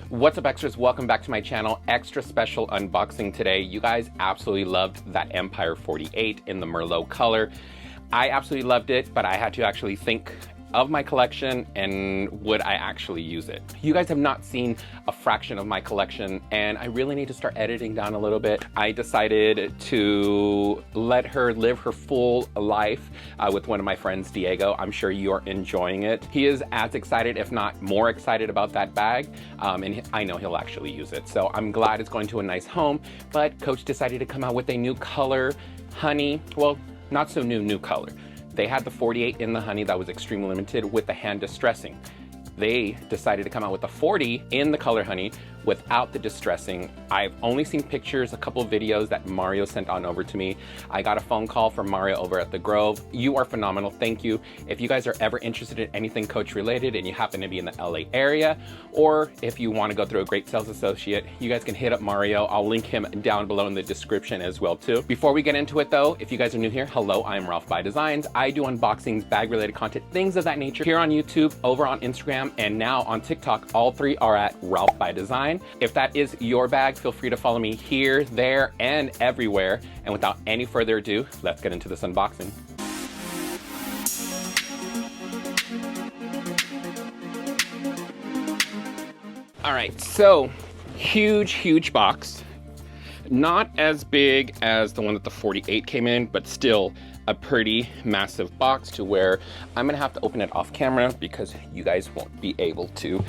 What's up, extras? Welcome back to my channel. Extra special unboxing today. You guys absolutely loved that Empire 48 in the Merlot color. I absolutely loved it, but I had to actually think of my collection and would I actually use it. You guys have not seen a fraction of my collection and I really need to start editing down a little bit. I decided to let her live her full life with one of my friends, Diego. I'm sure you're enjoying it. He is as excited, if not more excited about that bag, and I know he'll actually use it. So I'm glad it's going to a nice home, but Coach decided to come out with a new color, honey. Well, not so new color. They had the 48 in the honey that was extremely limited with the hand distressing. They decided to come out with the 40 in the color honey without the distressing. I've only seen pictures, a couple of videos that Mario sent on over to me. I got a phone call from Mario over at the Grove. You are phenomenal, thank you. If you guys are ever interested in anything Coach related and you happen to be in the LA area, or if you want to go through a great sales associate, you guys can hit up Mario. I'll link him down below in the description as well too. Before we get into it though, if you guys are new here, hello, I'm Ralph by Designs. I do unboxings, bag related content, things of that nature here on YouTube, over on Instagram, and now on TikTok. All three are at Ralph by Design. If that is your bag, feel free to follow me here, there, and everywhere. And without any further ado, let's get into this unboxing. All right, so huge box. Not as big as the one that the 48 came in, but still a pretty massive box to where I'm gonna have to open it off camera because you guys won't be able to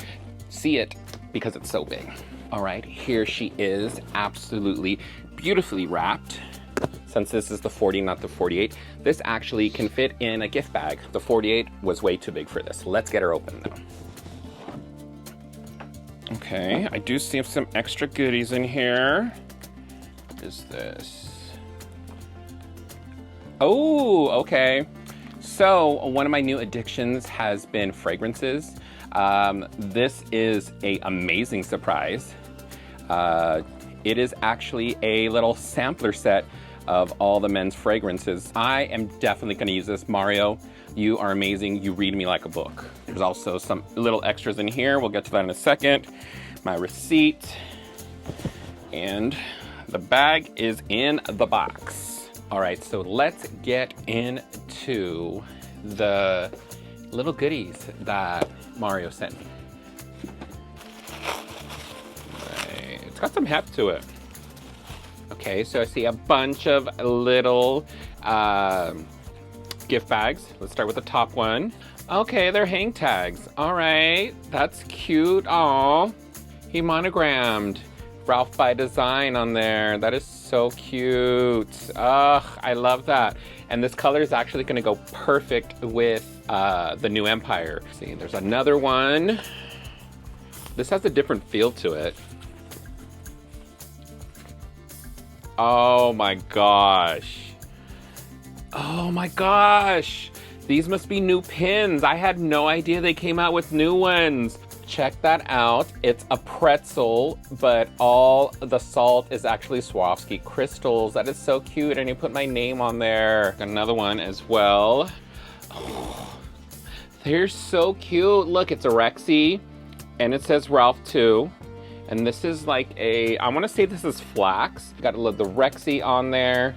see it because it's so big. All right, here she is, absolutely beautifully wrapped. Since this is the 40, not the 48, this actually can fit in a gift bag. The 48 was way too big for this. Let's get her open though. Okay, I do see some extra goodies in here. What is this? Oh, okay. So one of my new addictions has been fragrances. This is an amazing surprise. It is actually a little sampler set of all the men's fragrances. I am definitely gonna use this. Mario, you are amazing. You read me like a book. There's also some little extras in here. We'll get to that in a second. My receipt. And the bag is in the box. All right, so let's get into the little goodies that Mario sent me. Right. It's got some heft to it. Okay, so I see a bunch of little gift bags. Let's start with the top one. Okay, they're hang tags. All right, that's cute. Aw, he monogrammed Ralph by Design on there. That is so cute. Ugh, I love that. And this color is actually gonna go perfect with the new Empire. See, there's another one. This has a different feel to it. Oh my gosh. Oh my gosh. These must be new pins. I had no idea they came out with new ones. Check that out. It's a pretzel, but all the salt is actually Swarovski crystals. That is so cute, and you put my name on there. Another one as well. Oh, they're so cute. Look, it's a Rexy, and it says Ralph too. And this is like a, I wanna say this is flax. Got the Rexy on there,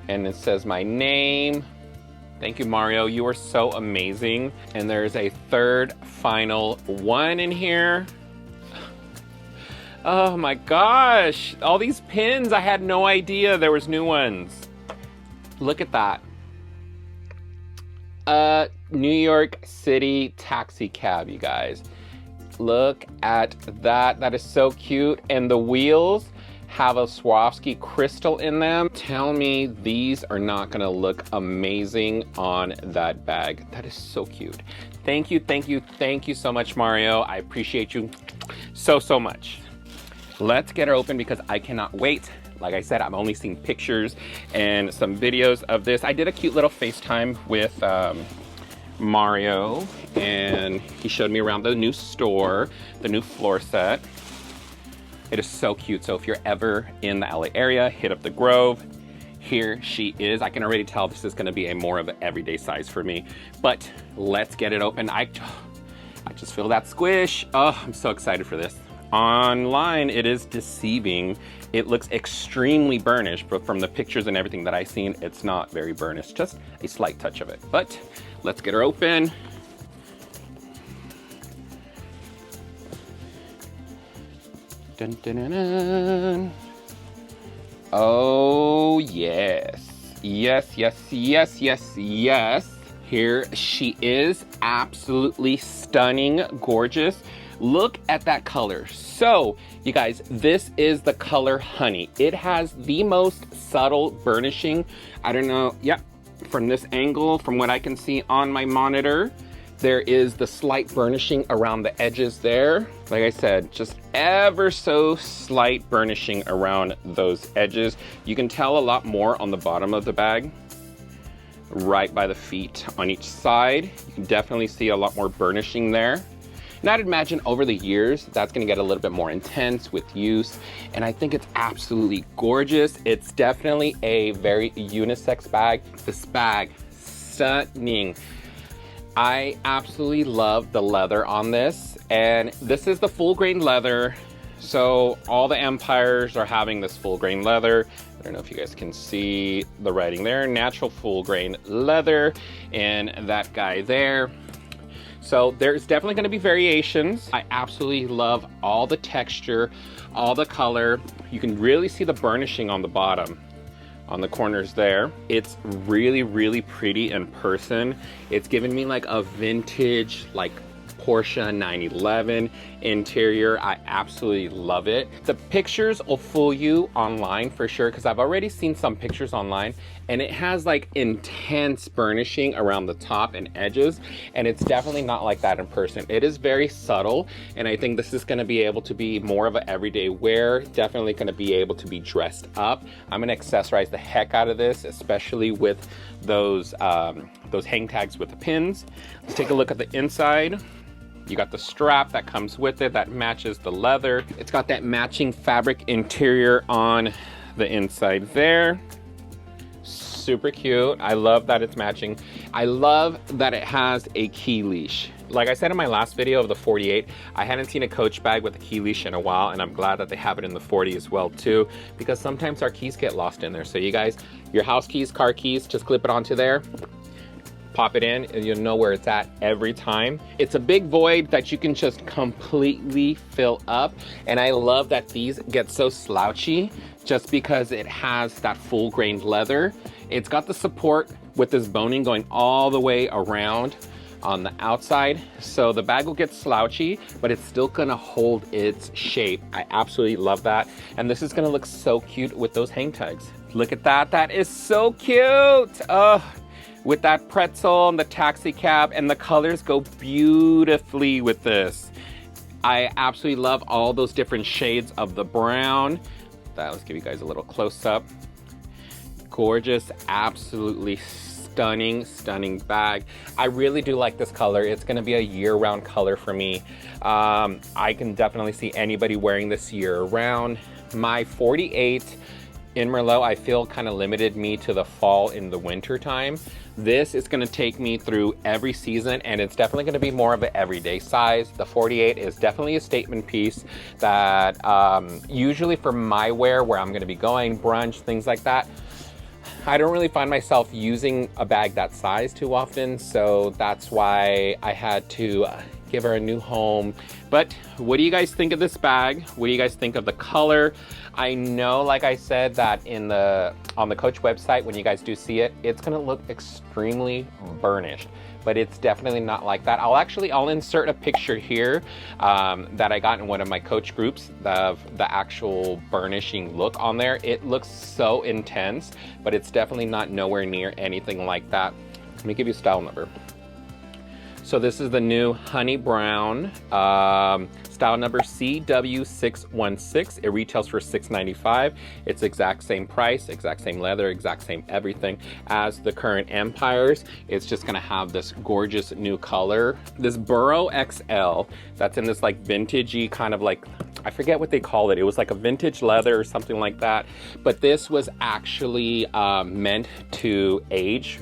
and it says my name. Thank you, Mario. You are so amazing. And there's a third final one in here. Oh my gosh. All these pins, I had no idea there was new ones. Look at that. New York City taxi cab, you guys. Look at that. That is so cute. And the wheels have a Swarovski crystal in them. Tell me these are not gonna look amazing on that bag. That is so cute. Thank you so much, Mario. I appreciate you so much. Let's get her open because I cannot wait. Like I said, I've only seen pictures and some videos of this. I did a cute little FaceTime with Mario, and he showed me around the new store, the new floor set. It is so cute. So if you're ever in the LA area, hit up the Grove. Here she is. I can already tell this is gonna be a more of an everyday size for me, but let's get it open. I just feel that squish. Oh, I'm so excited for this. Online, it is deceiving. It looks extremely burnished, but from the pictures and everything that I've seen, it's not very burnished, just a slight touch of it. But let's get her open. Dun, dun, dun, dun. Oh, yes. Yes, yes, yes, yes, yes. Here she is, absolutely stunning, gorgeous. Look at that color. So, you guys, this is the color Honey. It has the most subtle burnishing. I don't know, yep, from this angle, from what I can see on my monitor, there is the slight burnishing around the edges there. Like I said, just ever so slight burnishing around those edges. You can tell a lot more on the bottom of the bag, right by the feet on each side. You can definitely see a lot more burnishing there. And I'd imagine over the years, that's gonna get a little bit more intense with use. And I think it's absolutely gorgeous. It's definitely a very unisex bag. This bag, stunning. I absolutely love the leather on this. And this is the full grain leather. So all the Empires are having this full grain leather. I don't know if you guys can see the writing there. Natural full grain leather, and that guy there. So there's definitely going to be variations. I absolutely love all the texture, all the color. You can really see the burnishing on the bottom, on the corners there. It's really, really pretty in person. It's giving me like a vintage, like Porsche 911 interior. I absolutely love it. The pictures will fool you online for sure, because I've already seen some pictures online and it has like intense burnishing around the top and edges, and it's definitely not like that in person. It is very subtle, and I think this is going to be able to be more of an everyday wear, definitely going to be able to be dressed up. I'm going to accessorize the heck out of this, especially with those hang tags with the pins. Let's take a look at the inside. You got the strap that comes with it that matches the leather. It's got that matching fabric interior on the inside there. Super cute. I love that it's matching. I love that it has a key leash. Like I said in my last video of the 48, I hadn't seen a Coach bag with a key leash in a while, and I'm glad that they have it in the 40 as well too, because sometimes our keys get lost in there. So you guys, your house keys, car keys, just clip it onto there, pop it in, and you'll know where it's at every time. It's a big void that you can just completely fill up, and I love that these get so slouchy just because it has that full grained leather. It's got the support with this boning going all the way around on the outside, so the bag will get slouchy, but it's still gonna hold its shape. I absolutely love that, and this is gonna look so cute with those hang tags. Look at that, that is so cute. With that pretzel and the taxi cab, and the colors go beautifully with this. I absolutely love all those different shades of the brown. Let's give you guys a little close up. Gorgeous, absolutely stunning, stunning bag. I really do like this color. It's gonna be a year-round color for me. I can definitely see anybody wearing this year-round. My 48 in Merlot, I feel kind of limited me to the fall and the winter time. This is going to take me through every season, and it's definitely going to be more of an everyday size. The 48 is definitely a statement piece that usually for my wear, where I'm going to be going, brunch, things like that, I don't really find myself using a bag that size too often, so that's why I had to give her a new home. But what do you guys think of this bag? What do you guys think of the color? I know, like I said, that on the Coach website, when you guys do see it, it's gonna look extremely burnished, but it's definitely not like that. I'll insert a picture here that I got in one of my Coach groups of the actual burnishing look on there. It looks so intense, but it's definitely not nowhere near anything like that. Let me give you a style number. So this is the new Honey Brown, style number CW616. It retails for $695. It's exact same price, exact same leather, exact same everything as the current Empires. It's just gonna have this gorgeous new color. This Burrow XL, that's in this like vintagey kind of like I forget what they call it. It was like a vintage leather or something like that. But this was actually meant to age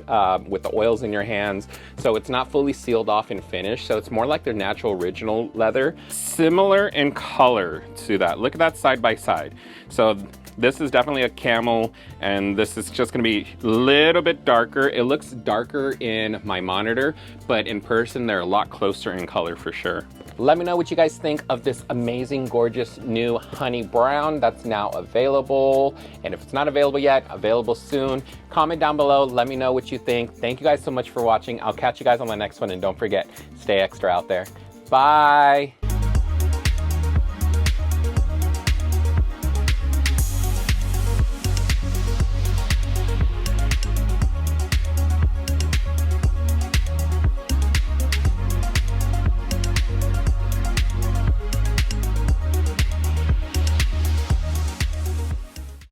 with the oils in your hands. So it's not fully sealed off and finished. So it's more like their natural original leather. Similar in color to that. Look at that side by side. So this is definitely a camel, and this is just gonna be a little bit darker. It looks darker in my monitor, but in person they're a lot closer in color for sure. Let me know what you guys think of this amazing, gorgeous new honey brown that's now available. And if it's not available yet, available soon. Comment down below, let me know what you think. Thank you guys so much for watching. I'll catch you guys on the next one, and don't forget, stay extra out there. Bye.